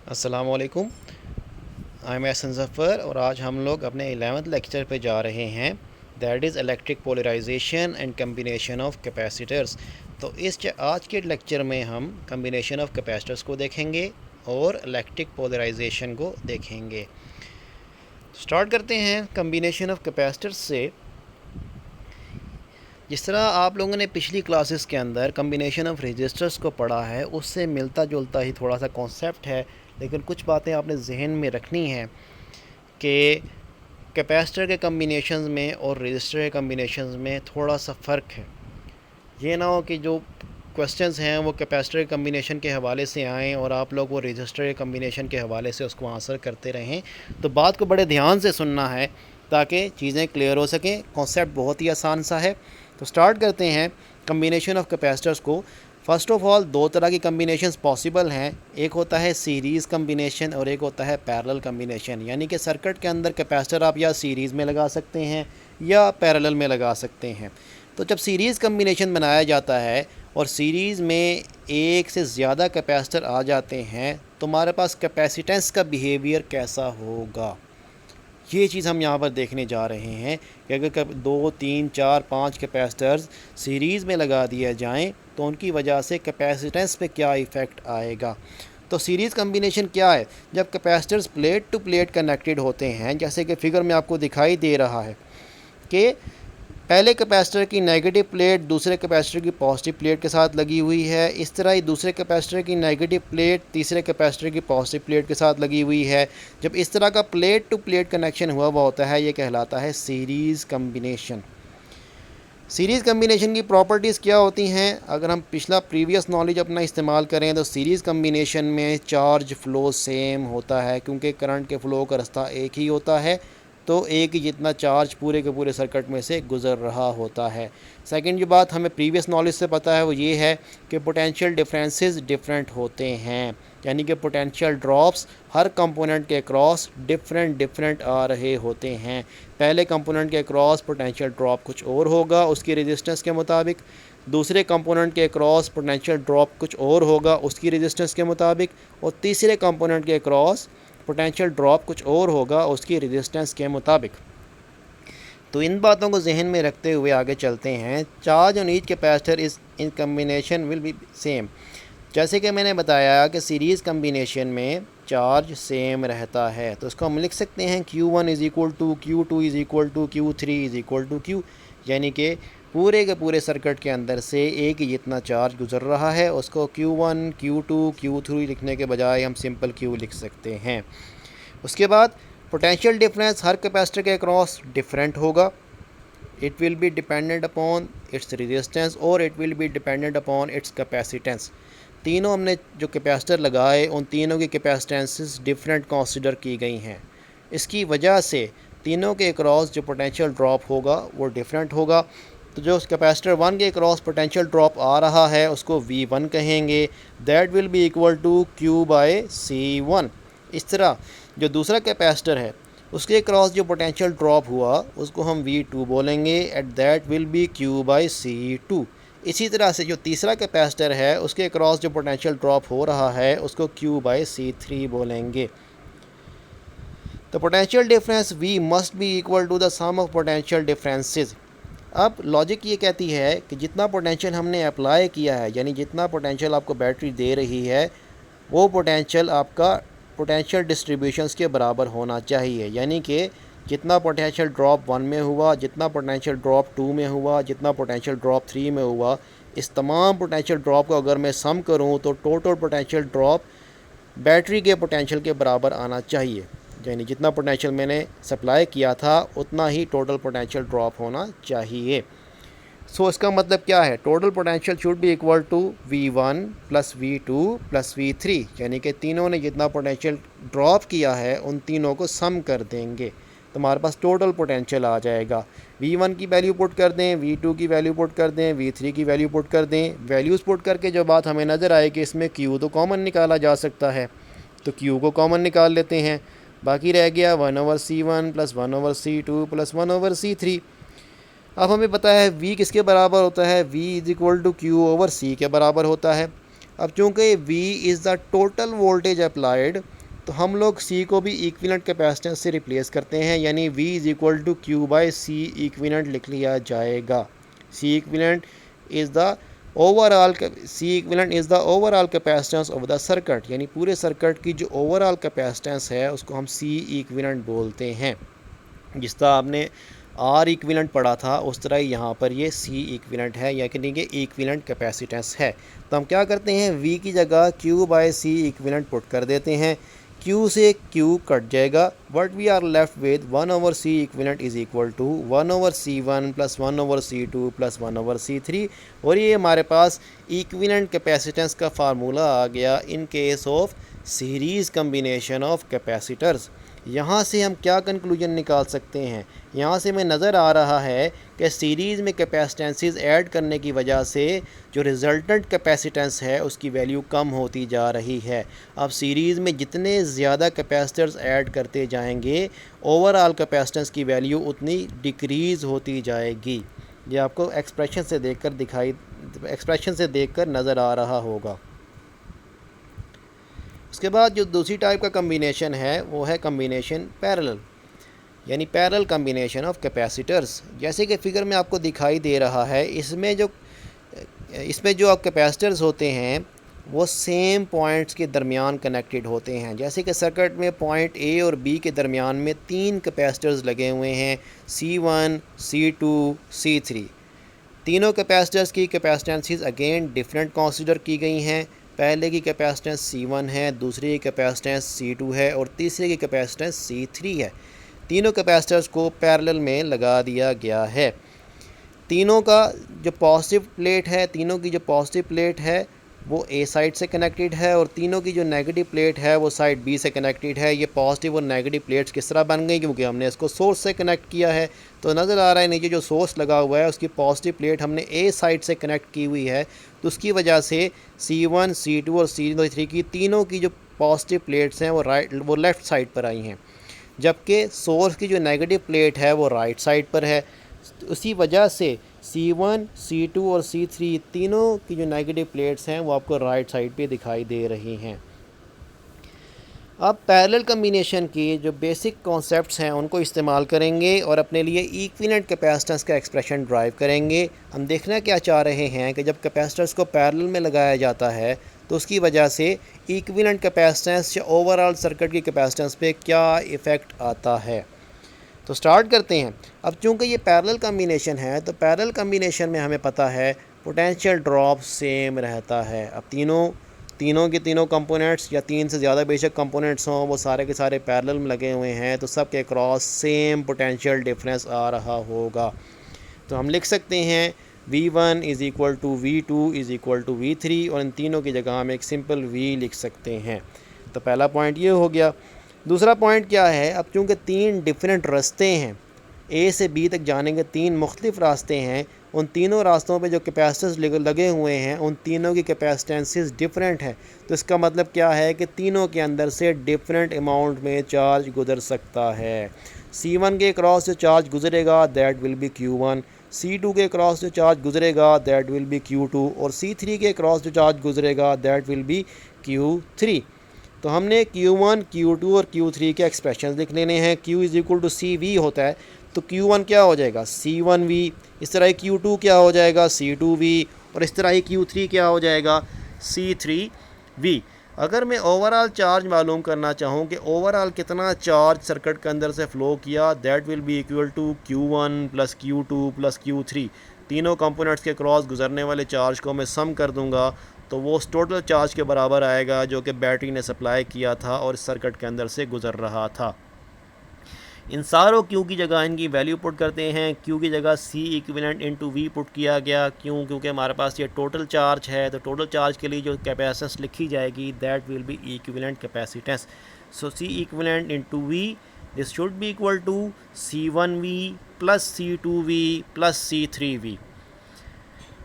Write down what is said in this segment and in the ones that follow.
अस्सलाम वालेकुम। I am Ehsan Zafar और आज हम लोग अपने 11th लेक्चर पे जा रहे हैं, that is electric polarization and combination of capacitors. तो आज के लेक्चर में हम कम्बिनेशन ऑफ कैपेसिटर्स को देखेंगे और इलेक्ट्रिक पोलराइजेशन को देखेंगे। स्टार्ट करते हैं कम्बिनेशन ऑफ कैपेसिटर्स से। जिस तरह आप लोगों ने पिछली क्लासेस के अंदर कम्बिनेशन ऑफ रजिस्टर्स को पढ़ा है, उससे मिलता जुलता ही थोड़ा सा कॉन्सेप्ट है, लेकिन कुछ बातें आपने जहन में रखनी हैं कि कैपेसिटर के कम्बिनेशंस में और रजिस्टर के कम्बिनेशंस में थोड़ा सा फ़र्क है। ये ना हो कि जो क्वेश्चंस हैं वो कैपेसिटर के कम्बिनेशन के हवाले से आएँ और आप लोग वो रजिस्टर के कम्बिनेशन के हवाले से उसको आंसर करते रहें। तो बात को बड़े ध्यान से सुनना है ताकि चीज़ें क्लियर हो सकें। कॉन्सेप्ट बहुत ही आसान सा है। तो स्टार्ट करते हैं कम्बिनेशन ऑफ कैपेसिटर्स को। फ़र्स्ट ऑफ़ ऑल दो तरह की कम्बिनेशंस पॉसिबल हैं। एक होता है सीरीज़ कम्बिनेशन और एक होता है पैरेलल कम्बिनेशन। यानी कि सर्किट के अंदर कैपेसिटर आप या सीरीज़ में लगा सकते हैं या पैरेलल में लगा सकते हैं। तो जब सीरीज़ कम्बिनेशन बनाया जाता है और सीरीज़ में एक से ज़्यादा कैपेसिटर आ जाते हैं तो हमारे पास कैपेसिटेंस का बिहेवियर कैसा होगा, ये चीज़ हम यहाँ पर देखने जा रहे हैं कि अगर 2, 3, 4, 5 कैपेसिटर्स सीरीज़ में लगा दिए जाएं तो उनकी वजह से कैपेसिटेंस पे क्या इफ़ेक्ट आएगा। तो सीरीज़ कम्बिनेशन क्या है? जब capacitors plate to plate connected होते हैं, जैसे कि फ़िगर में आपको दिखाई दे रहा है कि पहले कैपेसिटर की नेगेटिव प्लेट दूसरे कैपेसिटर की पॉजिटिव प्लेट के साथ लगी हुई है, इस तरह ही दूसरे कैपेसिटर की नेगेटिव प्लेट तीसरे कैपेसिटर की पॉजिटिव प्लेट के साथ लगी हुई है। जब इस तरह का प्लेट टू प्लेट कनेक्शन हुआ होता है, ये कहलाता है सीरीज़ कम्बिनेशन। सीरीज़ कम्बिनेशन की प्रॉपर्टीज़ क्या होती हैं? अगर हम पिछला प्रीवियस नॉलेज अपना इस्तेमाल करें तो सीरीज़ कम्बिनेशन में चार्ज फ़्लो सेम होता है, क्योंकि करंट के फ़्लो का रास्ता एक ही होता है, तो एक ही जितना चार्ज पूरे के पूरे सर्किट में से गुज़र रहा होता है। सेकंड जो बात हमें प्रीवियस नॉलेज से पता है वो ये है कि पोटेंशियल डिफरेंसेस डिफरेंट होते हैं, यानी कि पोटेंशियल ड्रॉप्स हर कंपोनेंट के क्रॉस डिफरेंट आ रहे होते हैं। पहले कंपोनेंट के क्रॉस पोटेंशियल ड्रॉप कुछ और होगा उसकी रेजिस्टेंस के मुताबिक, दूसरे कंपोनेंट के क्रॉस पोटेंशियल ड्रॉप कुछ और होगा उसकी रेजिस्टेंस के मुताबिक, और तीसरे कंपोनेंट के क्रॉस पोटेंशियल ड्रॉप कुछ और होगा उसकी रेजिस्टेंस के मुताबिक। तो इन बातों को जहन में रखते हुए आगे चलते हैं। Charge on each capacitor is in combination will be same. जैसे कि मैंने बताया कि सीरीज़ कम्बिनेशन में चार्ज सेम रहता है, तो इसको हम लिख सकते हैं Q1 is equal to Q2 is equal to Q3 is equal to Q, यानी कि पूरे के पूरे सर्किट के अंदर से एक ही जितना चार्ज गुजर रहा है उसको Q1, Q2, Q3 लिखने के बजाय हम सिंपल Q लिख सकते हैं। उसके बाद पोटेंशियल डिफरेंस हर कैपेसिटर के अक्रॉस डिफरेंट होगा। It will be dependent upon its resistance और it will be dependent upon its capacitance. तीनों हमने जो कैपेसिटर लगाए उन तीनों की कैपेसिटेंसेस डिफरेंट कंसीडर की गई हैं। इसकी वजह से तीनों के अक्रॉस जो पोटेंशियल ड्रॉप होगा वो डिफरेंट होगा। तो जो कैपेसिटर 1 के क्रॉस पोटेंशियल ड्रॉप आ रहा है उसको V1 कहेंगे, that will be equal to Q/C1। इस तरह जो दूसरा कैपेसिटर है उसके क्रॉस जो पोटेंशियल ड्रॉप हुआ उसको हम V2 बोलेंगे, at that will B Q/C2। इसी तरह से जो तीसरा कैपेसिटर है उसके क्रॉस जो पोटेंशियल ड्रॉप हो रहा है उसको Q/C3 बोलेंगे। तो potential difference V must be equal to the sum of potential differences. अब लॉजिक ये कहती है कि जितना पोटेंशियल हमने अप्लाई किया है, यानी जितना पोटेंशियल आपको बैटरी दे रही है वो पोटेंशियल आपका पोटेंशियल डिस्ट्रीब्यूशंस के बराबर होना चाहिए। यानी कि जितना पोटेंशियल ड्रॉप 1 में हुआ, जितना पोटेंशियल ड्रॉप 2 में हुआ, जितना पोटेंशियल ड्रॉप 3 में हुआ, इस तमाम पोटेंशियल ड्रॉप को अगर मैं सम करूं तो टोटल पोटेंशियल ड्रॉप बैटरी के पोटेंशियल के बराबर आना चाहिए। यानी जितना पोटेंशियल मैंने सप्लाई किया था उतना ही टोटल पोटेंशियल ड्रॉप होना चाहिए। सो इसका मतलब क्या है? Total potential should be equal to V1 plus V2 plus V3, यानी कि तीनों ने जितना पोटेंशियल ड्रॉप किया है उन तीनों को सम कर देंगे तो हमारे पास टोटल पोटेंशियल आ जाएगा। V1 की वैल्यू पुट कर दें, V2 की वैल्यू पुट कर दें, V3 की वैल्यू पुट कर दें। वैल्यूज़ पुट करके जो बात हमें नज़र आए कि इसमें Q तो कॉमन निकाला जा सकता है, तो Q को कॉमन निकाल लेते हैं। बाकी रह गया 1/C1 plus 1/C2 plus 1/C3। अब हमें पता है V किसके बराबर होता है? V is equal to Q/C के बराबर होता है। अब चूँकि V is the total voltage applied तो हम लोग सी को भी इक्विवेलेंट कैपेसिटेंस से रिप्लेस करते हैं, यानी V is equal to Q by C equivalent लिख लिया जाएगा। C equivalent is the overall capacitance of the circuit, यानी पूरे सर्किट की जो ओवरऑल कैपेसिटेंस है उसको हम सी इक्विवेलेंट बोलते हैं। जिस तरह आपने आर इक्विवेलेंट पढ़ा था उस तरह यहाँ पर ये सी इक्विवेलेंट है, यानी कि इक्विवेलेंट कैपेसिटेंस है। तो हम क्या करते हैं, वी की जगह Q by C equivalent put कर देते हैं। क्यू से क्यू कट जाएगा, what we are left with 1/c equivalent is equal to 1/c1 plus 1/c2 plus 1/c3, और ये हमारे पास इक्विवेलेंट कैपेसिटेंस का फार्मूला आ गया in case of series combination of capacitors. यहाँ से हम क्या कंक्लूजन निकाल सकते हैं, यहाँ से हमें नज़र आ रहा है कि सीरीज़ में कैपेसिटेंसेस ऐड करने की वजह से जो रिज़ल्टेंट कैपेसिटेंस है उसकी वैल्यू कम होती जा रही है। अब सीरीज़ में जितने ज़्यादा कैपेसिटर्स ऐड करते जाएंगे ओवरऑल कैपेसिटेंस की वैल्यू उतनी डिक्रीज़ होती जाएगी। ये आपको एक्सप्रेशन से देखकर नज़र आ रहा होगा। उसके बाद जो दूसरी टाइप का कम्बिनेशन है वो है कम्बिनेशन पैरेलल, यानी पैरेलल कम्बिनेशन ऑफ कैपेसिटर्स। जैसे कि फिगर में आपको दिखाई दे रहा है, इसमें जो आप कैपेसिटर्स होते हैं वो सेम पॉइंट्स के दरमियान कनेक्टेड होते हैं। जैसे कि सर्किट में पॉइंट ए और बी के दरमियान में 3 कैपेसिटर्स लगे हुए हैं, C1, C2, C3। तीनों कैपेसिटर्स की कैपेसिटेंसेस अगेन डिफरेंट कंसीडर की गई हैं। पहले की कैपेसिटेंस C1 है, दूसरी की कैपेसिटेंस C2 है और तीसरे की कैपेसिटेंस C3 है। तीनों कैपेसिटर्स को पैरेलल में लगा दिया गया है। तीनों की जो पॉजिटिव प्लेट है वो ए साइड से कनेक्टेड है और तीनों की जो नेगेटिव प्लेट है वो साइड बी से कनेक्टेड है। ये पॉजिटिव और नेगेटिव प्लेट्स किस तरह बन गई, क्योंकि हमने इसको सोर्स से कनेक्ट किया है। तो नज़र आ रहा है नीचे जो सोर्स लगा हुआ है उसकी पॉजिटिव प्लेट हमने ए साइड से कनेक्ट की हुई है, तो उसकी वजह से C1, C2 और C3 की तीनों की जो पॉजिटिव प्लेट्स हैं वो लेफ़्ट साइड पर आई हैं, जबकि सोर्स की जो नेगेटिव प्लेट है वो राइट साइड पर है। उसी वजह से C1, C2 और C3 तीनों की जो नेगेटिव प्लेट्स हैं वो आपको राइट साइड पे दिखाई दे रही हैं। अब पैरेलल कम्बिनेशन की जो बेसिक कॉन्सेप्ट्स हैं उनको इस्तेमाल करेंगे और अपने लिए इक्विवेलेंट कैपेसिटेंस का एक्सप्रेशन ड्राइव करेंगे। हम देखना क्या चाह रहे हैं कि जब कैपेसिटर्स को पैरेलल में लगाया जाता है तो उसकी वजह से इक्विवेलेंट कैपेसिटेंस या ओवरऑल सर्किट की कैपेसिटेंस पे क्या इफ़ेक्ट आता है। तो स्टार्ट करते हैं। अब चूंकि ये पैरेलल कम्बिनेशन है तो पैरेलल कम्बिनेशन में हमें पता है पोटेंशियल ड्रॉप सेम रहता है। अब तीनों के तीनों कंपोनेंट्स या 3 से ज़्यादा बेशक कंपोनेंट्स हों वो सारे के सारे पैरेलल में लगे हुए हैं, तो सब के क्रॉस सेम पोटेंशियल डिफरेंस आ रहा होगा। तो हम लिख सकते हैं V1 is equal to V2 is equal to V3 और इन तीनों की जगह हम एक सिंपल V लिख सकते हैं। तो पहला पॉइंट ये हो गया। दूसरा पॉइंट क्या है, अब चूँकि 3 डिफरेंट रास्ते हैं, ए से बी तक जाने के 3 मुख्तलिफ रास्ते हैं, उन तीनों रास्तों पे जो कैपेसिटर्स लगे हुए हैं उन तीनों की कैपेसिटेंसेस डिफरेंट हैं। तो इसका मतलब क्या है कि तीनों के अंदर से डिफरेंट अमाउंट में चार्ज गुजर सकता है। C1 के क्रॉस जो चार्ज गुजरेगा that will B Q1, C2 के क्रॉस जो चार्ज गुजरेगा दैट विल बी Q2 और C3 के क्रॉस जो चार्ज गुजरेगा दैट विल बी Q3। तो हमने Q1, Q2 और Q3 के एक्सप्रेशन लिख लेने हैं। Q is equal to CV होता है तो Q1 क्या हो जाएगा C1V, इस तरह ही Q2 क्या हो जाएगा C2V और इस तरह ही Q3 क्या हो जाएगा C3V। अगर मैं ओवरऑल चार्ज मालूम करना चाहूँ कि ओवरऑल कितना चार्ज सर्किट के अंदर से फ़्लो किया, that will be equal to Q1 plus Q2 plus Q3। तीनों कंपोनेंट्स के क्रॉस गुजरने वाले चार्ज को मैं सम कर दूंगा तो वो उस टोटल चार्ज के बराबर आएगा जो कि बैटरी ने सप्लाई किया था और इस सर्किट के अंदर से गुजर रहा था। इन सारों Q की जगह इनकी वैल्यू पुट करते हैं। Q की जगह C equivalent into V put किया गया। क्यों? क्योंकि हमारे पास ये टोटल चार्ज है, तो टोटल चार्ज के लिए जो कैपेसिटेंस लिखी जाएगी that will be equivalent capacitance. So C equivalent into V, this should be equal to C1V plus C2V plus C3V।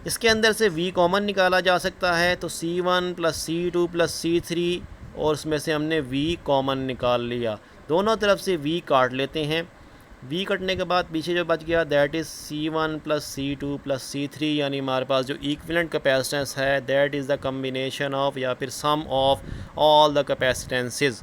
इसके अंदर से V कॉमन निकाला जा सकता है, तो C1 plus C2 plus C3 और उसमें से हमने V कॉमन निकाल लिया। दोनों तरफ से V काट लेते हैं। V कटने के बाद पीछे जो बच गया that is C1 plus C2 plus C3, यानी हमारे पास जो इक्विवेलेंट कैपेसिटेंस है that is the combination of या फिर sum of all the capacitances.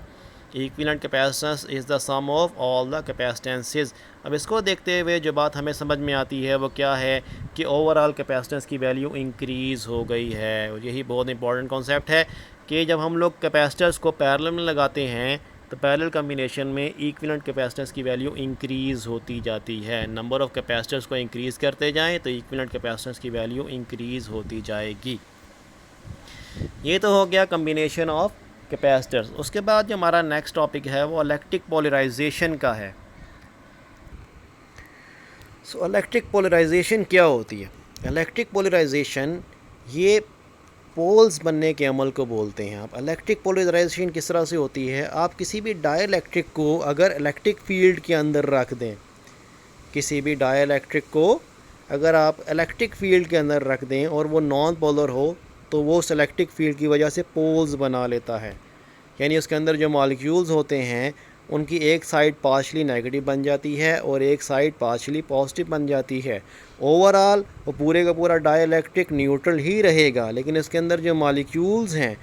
Equivalent capacitance is the sum of all the capacitances. अब इसको देखते हुए जो बात हमें समझ में आती है वो क्या है कि ओवरऑल कैपेसिटेंस की वैल्यू इंक्रीज़ हो गई है। और यही बहुत इंपॉर्टेंट कॉन्सेप्ट है कि जब हम लोग कैपेसिटर्स को पैरेलल में लगाते हैं तो पैरेलल कम्बिनेशन में इक्विवेलेंट कैपेसिटेंस की वैल्यू इंक्रीज़ होती जाती है। नंबर ऑफ़ कैपेसिटर्स को इंक्रीज़ करते जाएं तो इक्विवेलेंट कैपेसिटेंस की वैल्यू इंक्रीज़ होती जाएगी। ये तो हो गया कम्बिनेशन ऑफ कैपेसिटर्स। उसके बाद जो हमारा नेक्स्ट टॉपिक है वो इलेक्ट्रिक पोलराइजेशन का है। सो इलेक्ट्रिक पोलराइजेशन क्या होती है? इलेक्ट्रिक पोलराइजेशन ये पोल्स बनने के अमल को बोलते हैं। आप इलेक्ट्रिक पोलराइजेशन किस तरह से होती है? आप किसी भी डाइलेक्ट्रिक को अगर इलेक्ट्रिक फील्ड के अंदर रख दें, किसी भी डाइलेक्ट्रिक को अगर आप इलेक्ट्रिक फील्ड के अंदर रख दें और वो नॉन पोलर हो तो वो उस इलेक्ट्रिक फील्ड की वजह से पोल्स बना लेता है। यानी उसके अंदर जो मॉलिक्यूल्स होते हैं उनकी एक साइड पार्शली नेगेटिव बन जाती है और एक साइड पार्शली पॉजिटिव बन जाती है। ओवरऑल वो पूरे का पूरा डाइलेक्ट्रिक न्यूट्रल ही रहेगा, लेकिन इसके अंदर जो मॉलिक्यूल्स हैं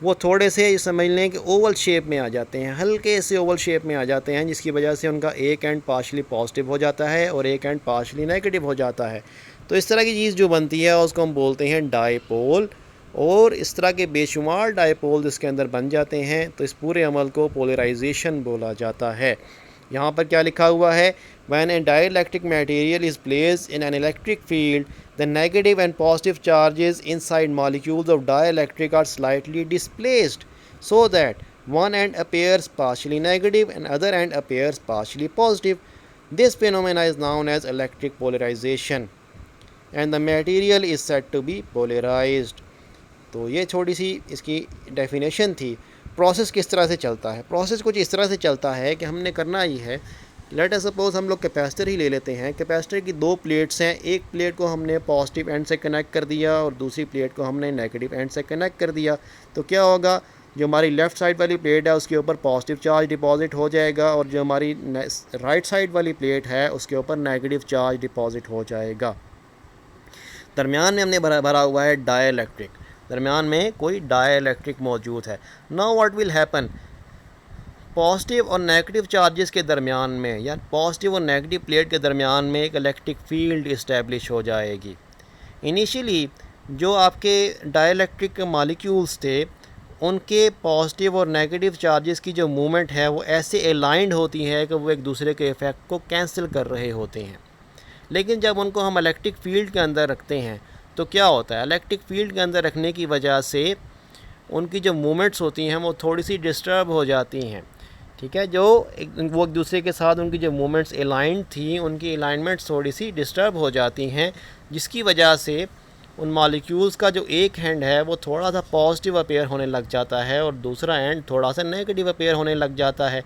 वो थोड़े से समझ लें कि ओवल शेप में आ जाते हैं, हल्के से ओवल शेप में आ जाते हैं, जिसकी वजह से उनका एक एंड पार्शली पॉजिटिव हो जाता है और एक एंड पार्शली नेगेटिव हो जाता है। तो इस तरह की चीज़ जो बनती है उसको हम बोलते हैं डाइपोल। और इस तरह के बेशुमार डाइपोल इसके अंदर बन जाते हैं, तो इस पूरे अमल को पोलराइजेशन बोला जाता है। यहाँ पर क्या लिखा हुआ है? When a dielectric material is placed in an electric field, the negative and positive charges inside molecules of dielectric are slightly displaced so that one end appears partially negative and other end appears partially positive. This phenomena is known as electric polarization and the material is said to be polarized. तो ये छोटी सी इसकी definition थी। Process किस तरह से चलता है? प्रोसेस कुछ इस तरह से चलता है कि हमने करना ही है, लेट अस सपोज हम लोग कैपेसिटर ही ले लेते हैं। कैपेसिटर की दो प्लेट्स हैं, एक प्लेट को हमने पॉजिटिव एंड से कनेक्ट कर दिया और दूसरी प्लेट को हमने नेगेटिव एंड से कनेक्ट कर दिया। तो क्या होगा, जो हमारी लेफ़्ट साइड वाली प्लेट है उसके ऊपर पॉजिटिव चार्ज डिपॉजिट हो जाएगा और जो हमारी राइट साइड वाली प्लेट है उसके ऊपर नेगेटिव चार्ज डिपॉजिट हो जाएगा। दरमियान में हमने भरा हुआ है डाइलेक्ट्रिक, दरमियान में कोई डाइलेक्ट्रिक मौजूद है। Now what will happen, positive और नेगेटिव चार्जेस के दरमियान में या पॉजिटिव और नेगेटिव प्लेट के दरमियान में एक इलेक्ट्रिक फील्ड इस्टेब्लिश हो जाएगी। इनिशियली जो आपके डाइलेक्ट्रिक के मॉलिक्यूल्स थे उनके पॉजिटिव और नेगेटिव चार्जेस की जो मूवमेंट है वो ऐसे अलाइंड होती है कि वो एक दूसरे के इफ़ेक्ट को कैंसिल कर रहे होते हैं। लेकिन जब उनको हम इलेक्ट्रिक फील्ड के अंदर रखते हैं तो क्या होता है, इलेक्ट्रिक फील्ड के अंदर रखने की वजह से उनकी जो मूवमेंट्स होती हैं वो थोड़ी सी डिस्टर्ब हो जाती हैं। ठीक है, वो एक दूसरे के साथ उनकी जो मूवमेंट्स अलाइंड थी उनकी अलाइनमेंट्स थोड़ी सी डिस्टर्ब हो जाती हैं, जिसकी वजह से उन मॉलिक्यूल्स का जो एक एंड है वो थोड़ा सा पॉजिटिव अपेयर होने लग जाता है और दूसरा एंड थोड़ा सा नेगेटिव अपेयर होने लग जाता है।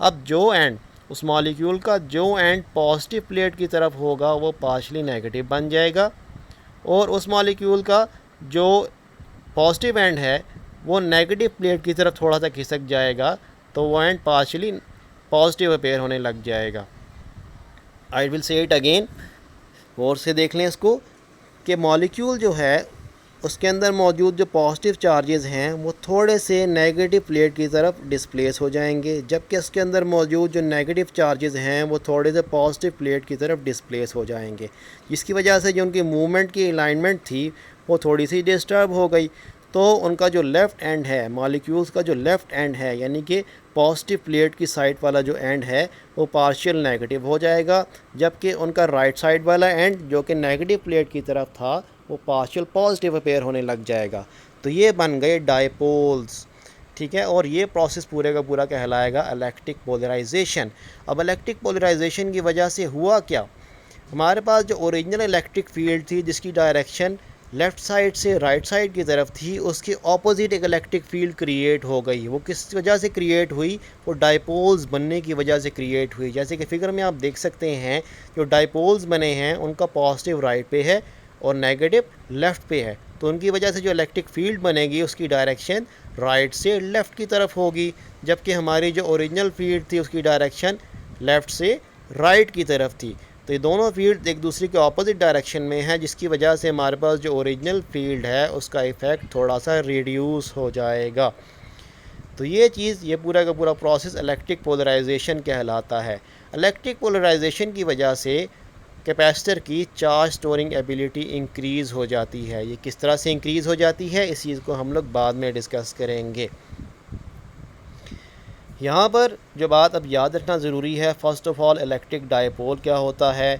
अब जो एंड उस मॉलिक्यूल का जो एंड पॉजिटिव प्लेट की तरफ होगा वो पार्शली नेगेटिव बन जाएगा और उस मॉलिक्यूल का जो पॉजिटिव एंड है वो नेगेटिव प्लेट की तरफ थोड़ा सा खिसक जाएगा, तो वो एंड पार्शली पॉजिटिव अपेयर होने लग जाएगा। I will say it again, और से देख लें इसको कि मॉलिक्यूल जो है उसके अंदर मौजूद जो पॉजिटिव चार्जेस हैं वो थोड़े से नेगेटिव प्लेट की तरफ डिस्प्लेस हो जाएंगे, जबकि उसके अंदर मौजूद जो नेगेटिव चार्जेस हैं वो थोड़े से पॉजिटिव प्लेट की तरफ डिस्प्लेस हो जाएंगे, जिसकी वजह से जो उनकी मूवमेंट की अलाइनमेंट थी वो थोड़ी सी डिस्टर्ब हो गई। तो उनका जो लेफ़्ट एंड है, मॉलिक्यूल्स का जो लेफ़्ट एंड है यानी कि पॉजिटिव प्लेट की साइड वाला जो एंड है वो पार्शियल नेगेटिव हो जाएगा, जबकि उनका राइट साइड वाला एंड जो कि नेगेटिव प्लेट की तरफ था वो पार्शियल पॉजिटिव अपेयर होने लग जाएगा। तो ये बन गए डाइपोल्स। ठीक है, और ये प्रोसेस पूरे का पूरा कहलाएगा इलेक्ट्रिक पोलराइजेशन। अब इलेक्ट्रिक पोलराइजेशन की वजह से हुआ क्या, हमारे पास जो ओरिजिनल इलेक्ट्रिक फील्ड थी जिसकी डायरेक्शन लेफ़्ट साइड से राइट साइड की तरफ थी, उसके ऑपोजिट एक इलेक्ट्रिक फील्ड क्रिएट हो गई। वो किस वजह से क्रिएट हुई, वो डाइपोल्स बनने की वजह से क्रिएट हुई। जैसे कि फिगर में आप देख सकते हैं जो डाइपोल्स बने हैं उनका पॉजिटिव राइट पे है और नेगेटिव लेफ़्ट पे है, तो उनकी वजह से जो इलेक्ट्रिक फील्ड बनेगी उसकी डायरेक्शन राइट से लेफ़्ट की तरफ होगी, जबकि हमारी जो ओरिजिनल फील्ड थी उसकी डायरेक्शन लेफ़्ट से राइट की तरफ थी। तो ये दोनों फील्ड एक दूसरे के ऑपोजिट डायरेक्शन में है, जिसकी वजह से हमारे पास जो ओरिजिनल फील्ड है उसका इफ़ेक्ट थोड़ा सा रिड्यूस हो जाएगा। तो ये चीज़, ये पूरा का पूरा प्रोसेस इलेक्ट्रिक पोलराइजेशन कहलाता है। इलेक्ट्रिक पोलराइजेशन की वजह से कैपेसिटर की चार्ज स्टोरिंग एबिलिटी इंक्रीज़ हो जाती है। ये किस तरह से इंक्रीज़ हो जाती है, इस चीज़ को हम लोग बाद में डिस्कस करेंगे। यहाँ पर जो बात अब याद रखना ज़रूरी है, first of all electric dipole क्या होता है।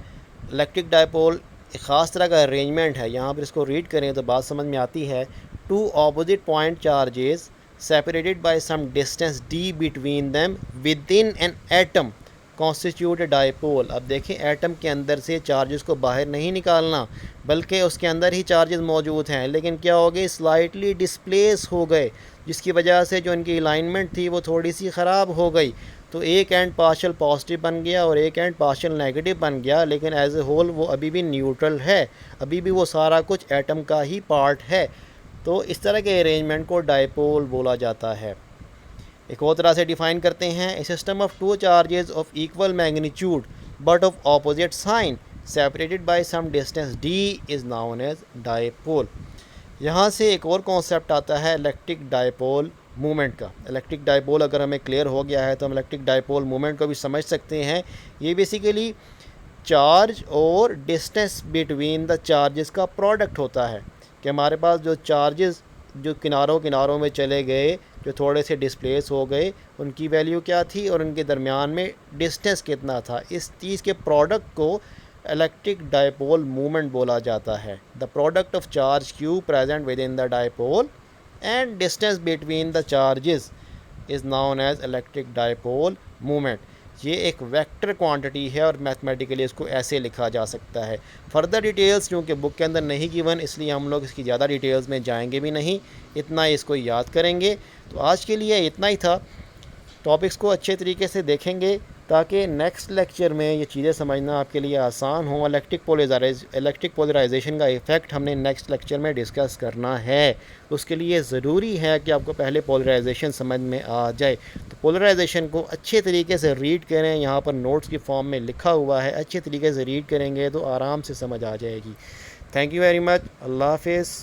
इलेक्ट्रिक डायपोल एक ख़ास तरह का अरेंजमेंट है। यहाँ पर इसको रीड करें तो बात समझ में आती है। Two opposite point charges separated by some distance d between them within an atom constitute a dipole। अब देखें, एटम के अंदर से चार्जेस को बाहर नहीं निकालना, बल्कि उसके अंदर ही चार्जेस मौजूद हैं, लेकिन क्या हो गए, स्लाइटली डिस्प्लेस हो गए, जिसकी वजह से जो इनकी अलाइनमेंट थी वो थोड़ी सी ख़राब हो गई। तो एक एंड पार्शल पॉजिटिव बन गया और एक एंड पार्शल नेगेटिव बन गया, लेकिन एज ए होल वो अभी भी न्यूट्रल है, अभी भी वो सारा कुछ एटम का ही पार्ट है। तो इस तरह के अरेंजमेंट को डायपोल बोला जाता है। एक और तरह से डिफ़ाइन करते हैं, a system of two charges of equal magnitude but of opposite sign separated by some distance d is known as dipole. यहाँ से एक और कॉन्सेप्ट आता है इलेक्ट्रिक डायपोल मूवमेंट का। इलेक्ट्रिक डायपोल अगर हमें क्लियर हो गया है तो हम इलेक्ट्रिक डायपोल मूवमेंट को भी समझ सकते हैं। ये बेसिकली चार्ज और डिस्टेंस बिटवीन द चार्जेस का प्रोडक्ट होता है, कि हमारे पास जो चार्जेस जो किनारों में चले गए, जो थोड़े से डिस्प्लेस हो गए, उनकी वैल्यू क्या थी और उनके दरमियान में डिस्टेंस कितना था, इस चीज़ के प्रोडक्ट को इलेक्ट्रिक डायपोल मूवमेंट बोला जाता है। The product of charge Q present within the dipole and distance between the charges is known as electric dipole movement. ये एक वेक्टर क्वांटिटी है और मैथमेटिकली इसको ऐसे लिखा जा सकता है। फर्दर डिटेल्स क्योंकि बुक के अंदर नहीं गिवन, इसलिए हम लोग इसकी ज़्यादा डिटेल्स में जाएंगे भी नहीं, इतना ही इसको याद करेंगे। तो आज के लिए इतना ही था। टॉपिक्स को अच्छे तरीके से देखेंगे ताकि नेक्स्ट लेक्चर में ये चीज़ें समझना आपके लिए आसान हो। इलेक्ट्रिक पोलराइजेशन का इफ़ेक्ट हमने नेक्स्ट लेक्चर में डिस्कस करना है। उसके लिए ज़रूरी है कि आपको पहले पोलराइजेशन समझ में आ जाए। तो पोलराइजेशन को अच्छे तरीके से रीड करें, यहाँ पर नोट्स की फॉर्म में लिखा हुआ है, अच्छे तरीके से रीड करेंगे तो आराम से समझ आ जाएगी। Thank you very much. अल्लाह हाफिज़।